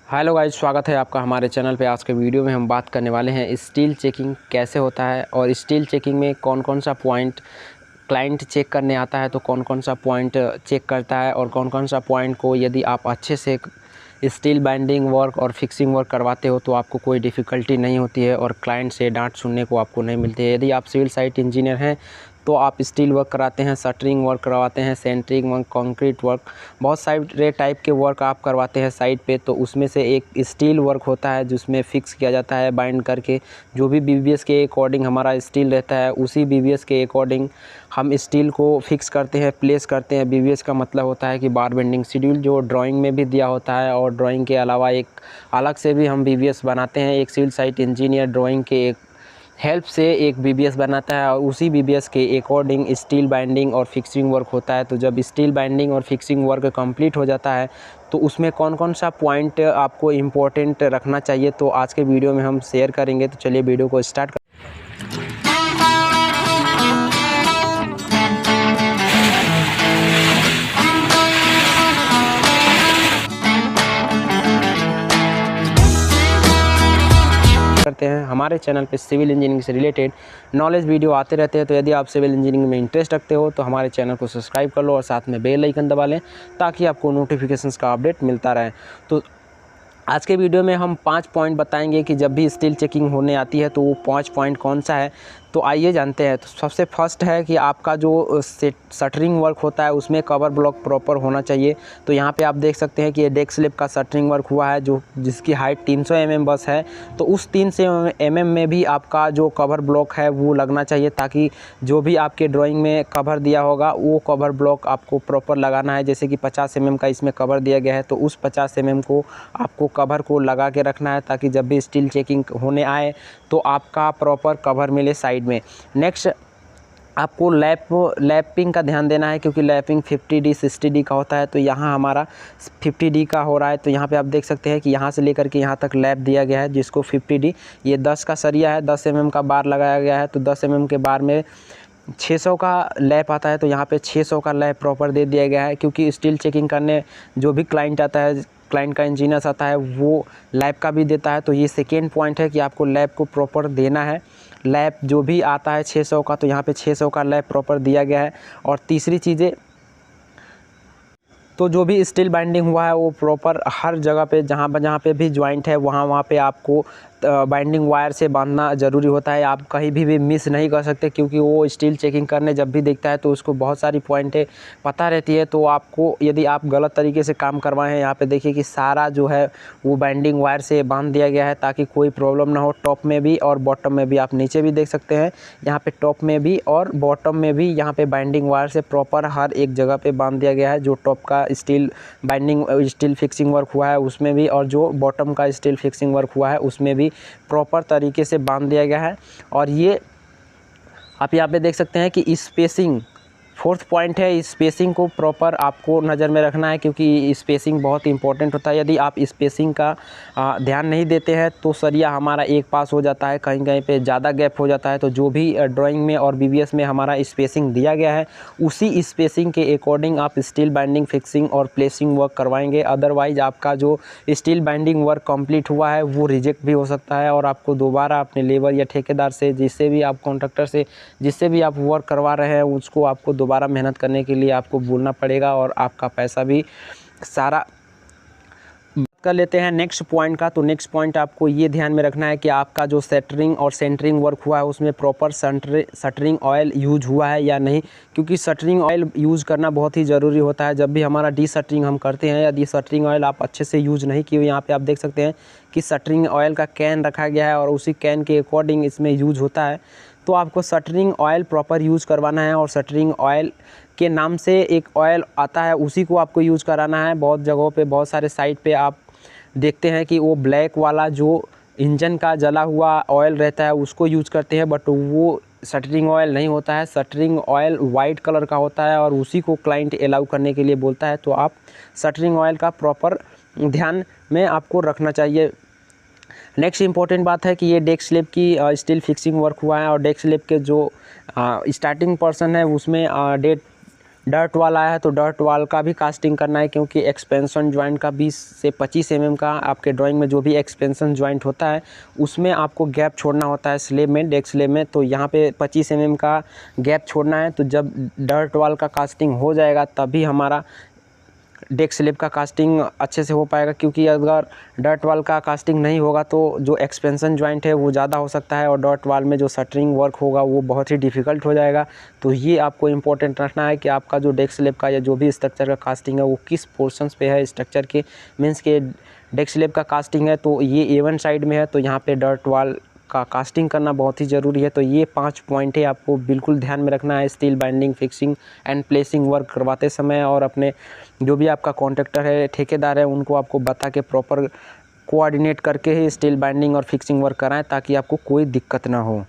Hello guys, स्वागत है आपका हमारे चैनल पे। आज के वीडियो में हम बात करने वाले हैं स्टील चेकिंग कैसे होता है और स्टील चेकिंग में कौन कौन सा पॉइंट क्लाइंट चेक करने आता है तो कौन कौन सा पॉइंट चेक करता है और कौन कौन सा पॉइंट को यदि आप अच्छे से स्टील बाइंडिंग वर्क और फिक्सिंग वर्क करवाते हो तो आपको कोई डिफ़िकल्टी नहीं होती है और क्लाइंट से डांट सुनने को आपको नहीं मिलती है। यदि आप सिविल साइट इंजीनियर हैं तो आप स्टील वर्क कराते हैं, शटरिंग वर्क करवाते हैं, सेंटरिंग वर्क, कंक्रीट वर्क, बहुत सारे टाइप के वर्क आप करवाते हैं साइट पे, तो उसमें से एक स्टील वर्क होता है जिसमें फ़िक्स किया जाता है बाइंड करके। जो भी बीबीएस के अकॉर्डिंग हमारा स्टील रहता है उसी बीबीएस के अकॉर्डिंग हम स्टील को फिक्स करते हैं, प्लेस करते हैं। बीबीएस का मतलब होता है कि बार बेंडिंग शेड्यूल, जो ड्राइंग में भी दिया होता है और ड्राइंग के अलावा एक अलग से भी हम बीबीएस बनाते हैं। एक सिविल साइट इंजीनियर ड्राइंग के एक हेल्प से एक बीबीएस बनाता है और उसी बीबीएस के अकॉर्डिंग स्टील बाइंडिंग और फिक्सिंग वर्क होता है। तो जब स्टील बाइंडिंग और फिक्सिंग वर्क कंप्लीट हो जाता है तो उसमें कौन कौन सा पॉइंट आपको इम्पोर्टेंट रखना चाहिए तो आज के वीडियो में हम शेयर करेंगे। तो चलिए वीडियो को स्टार्ट करते हैं। हमारे चैनल पे सिविल इंजीनियरिंग से रिलेटेड नॉलेज वीडियो आते रहते हैं, तो यदि आप सिविल इंजीनियरिंग में इंटरेस्ट रखते हो तो हमारे चैनल को सब्सक्राइब कर लो और साथ में बेल आइकन दबा लें ताकि आपको नोटिफिकेशंस का अपडेट मिलता रहे। तो आज के वीडियो में हम 5 पॉइंट बताएंगे कि जब भी स्टील चेकिंग होने आती है तो वो 5 पॉइंट कौन सा है। तो आइए जानते हैं। तो सबसे फर्स्ट है कि आपका जो शटरिंग वर्क होता है उसमें कवर ब्लॉक प्रॉपर होना चाहिए। तो यहाँ पे आप देख सकते हैं कि ये डेक स्लैब का शटरिंग वर्क हुआ है जिसकी हाइट 300 mm बस है। तो उस 300 mm में भी आपका जो कवर ब्लॉक है वो लगना चाहिए ताकि जो भी आपके ड्राइंग में कवर दिया होगा वो कवर ब्लॉक आपको प्रॉपर लगाना है। जैसे कि 50 mm का इसमें कवर दिया गया है तो उस 50 mm को आपको कवर को लगा के रखना है ताकि जब भी स्टील चेकिंग होने आए तो आपका प्रॉपर कवर मिले साइड में। नेक्स्ट आपको लैपिंग का ध्यान देना है क्योंकि लैपिंग 50D 60D का होता है। तो यहाँ हमारा 50D का हो रहा है। तो यहाँ पे आप देख सकते हैं कि यहाँ से लेकर के यहाँ तक लैप दिया गया है जिसको 50D, ये 10 का सरिया है, 10 mm का बार लगाया गया है। तो 10 mm के बार में 600 का लैप आता है। तो यहाँ पे 600 का लैप प्रॉपर दे दिया गया है क्योंकि स्टील चेकिंग करने जो भी क्लाइंट आता है, क्लाइंट का इंजीनियर आता है, वो लैप का भी देता है। तो ये सेकेंड पॉइंट है कि आपको लैप को प्रॉपर देना है। लैप जो भी आता है 600 का, तो यहाँ पे 600 का लैप प्रॉपर दिया गया है। और तीसरी चीज़ें, तो जो भी स्टील बाइंडिंग हुआ है वो प्रॉपर हर जगह पे जहाँ पे भी जॉइंट है वहाँ पे आपको बाइंडिंग वायर से बांधना ज़रूरी होता है। आप कहीं भी मिस नहीं कर सकते क्योंकि वो स्टील चेकिंग करने जब भी देखता है तो उसको बहुत सारी पॉइंटें पता रहती है। तो आपको यदि आप गलत तरीके से काम करवाएं हैं, यहाँ पे देखिए कि सारा जो है वो बाइंडिंग वायर से बांध दिया गया है ताकि कोई प्रॉब्लम ना हो। टॉप में भी और बॉटम में भी, आप नीचे भी देख सकते हैं, यहाँ पे टॉप में भी और बॉटम में भी यहाँ पे बाइंडिंग वायर से प्रॉपर हर एक जगह पे बांध दिया गया है। जो टॉप का steel binding steel fixing work हुआ है उसमें भी और जो बॉटम का स्टील फिक्सिंग वर्क हुआ है उसमें भी प्रॉपर तरीके से बांध दिया गया है। और ये आप यहाँ पे देख सकते हैं कि स्पेसिंग, फोर्थ पॉइंट है, स्पेसिंग को प्रॉपर आपको नज़र में रखना है क्योंकि स्पेसिंग बहुत इंपॉर्टेंट होता है। यदि आप स्पेसिंग का ध्यान नहीं देते हैं तो सरिया हमारा एक पास हो जाता है, कहीं कहीं पे ज़्यादा गैप हो जाता है। तो जो भी ड्राइंग में और बीबीएस में हमारा स्पेसिंग दिया गया है उसी स्पेसिंग के अकॉर्डिंग आप स्टील बाइंडिंग, फिक्सिंग और प्लेसिंग वर्क करवाएंगे। अदरवाइज़ आपका जो स्टील बाइंडिंग वर्क कंप्लीट हुआ है वो रिजेक्ट भी हो सकता है और आपको दोबारा अपने लेबर या ठेकेदार से, जिससे भी आप कॉन्ट्रैक्टर से जिससे भी आप वर्क करवा रहे हैं उसको आपको दोबारा मेहनत करने के लिए आपको बोलना पड़ेगा और आपका पैसा भी सारा कर लेते हैं नेक्स्ट पॉइंट का। तो नेक्स्ट पॉइंट आपको ये ध्यान में रखना है कि आपका जो शटरिंग और सेंटरिंग वर्क हुआ है उसमें प्रॉपर शटरिंग ऑयल यूज हुआ है या नहीं, क्योंकि शटरिंग ऑयल यूज़ करना बहुत ही ज़रूरी होता है। जब भी हमारा डी शटरिंग हम करते हैं, यदि शटरिंग ऑयल आप अच्छे से यूज़ नहीं किए, यहाँ पे आप देख सकते हैं कि शटरिंग ऑयल का कैन रखा गया है और उसी कैन के अकॉर्डिंग इसमें यूज होता है। तो आपको शटरिंग ऑयल प्रॉपर यूज़ करवाना है और शटरिंग ऑयल के नाम से एक ऑयल आता है उसी को आपको यूज़ कराना है। बहुत जगहों पे, बहुत सारे साइट पे आप देखते हैं कि वो ब्लैक वाला जो इंजन का जला हुआ ऑयल रहता है उसको यूज़ करते हैं, बट वो शटरिंग ऑयल नहीं होता है। शटरिंग ऑयल वाइट कलर का होता है और उसी को क्लाइंट अलाउ करने के लिए बोलता है। तो आप शटरिंग ऑयल का प्रॉपर ध्यान में आपको रखना चाहिए। नेक्स्ट इंपॉर्टेंट बात है कि ये डेक स्लैब की स्टील फिक्सिंग वर्क हुआ है और डेक स्लैब के जो स्टार्टिंग पर्सन है उसमें डेट डर्ट वाल आया है तो डर्ट वाल का भी कास्टिंग करना है, क्योंकि एक्सपेंशन जॉइंट का 20 से 25 mm का आपके ड्राइंग में जो भी एक्सपेंशन जॉइंट होता है उसमें आपको गैप छोड़ना होता है स्लेब में, डेक स्लेब में। तो यहाँ पे 25 mm का गैप छोड़ना है। तो जब डर्ट वाल का कास्टिंग हो जाएगा तभी हमारा डेक स्लेब का कास्टिंग अच्छे से हो पाएगा, क्योंकि अगर डर्ट वाल का कास्टिंग नहीं होगा तो जो एक्सपेंशन जॉइंट है वो ज़्यादा हो सकता है और डर्ट वाल में जो शटरिंग वर्क होगा वो बहुत ही डिफ़िकल्ट हो जाएगा। तो ये आपको इम्पोर्टेंट रखना है कि आपका जो डेक स्लेब का या जो भी स्ट्रक्चर का कास्टिंग है वो किस पोर्शंस पे है स्ट्रक्चर के, मीन्स के डेक स्लेब का कास्टिंग है तो ये A1 साइड में है तो यहाँ पे डर्ट वाल का कास्टिंग करना बहुत ही ज़रूरी है। तो ये 5 पॉइंट है आपको बिल्कुल ध्यान में रखना है steel binding, fixing and placing work करवाते समय, और अपने जो भी आपका कॉन्ट्रैक्टर है, ठेकेदार है, उनको आपको बता के प्रॉपर कोऑर्डिनेट करके ही स्टील बाइंडिंग और फिक्सिंग वर्क कराएं ताकि आपको कोई दिक्कत ना हो।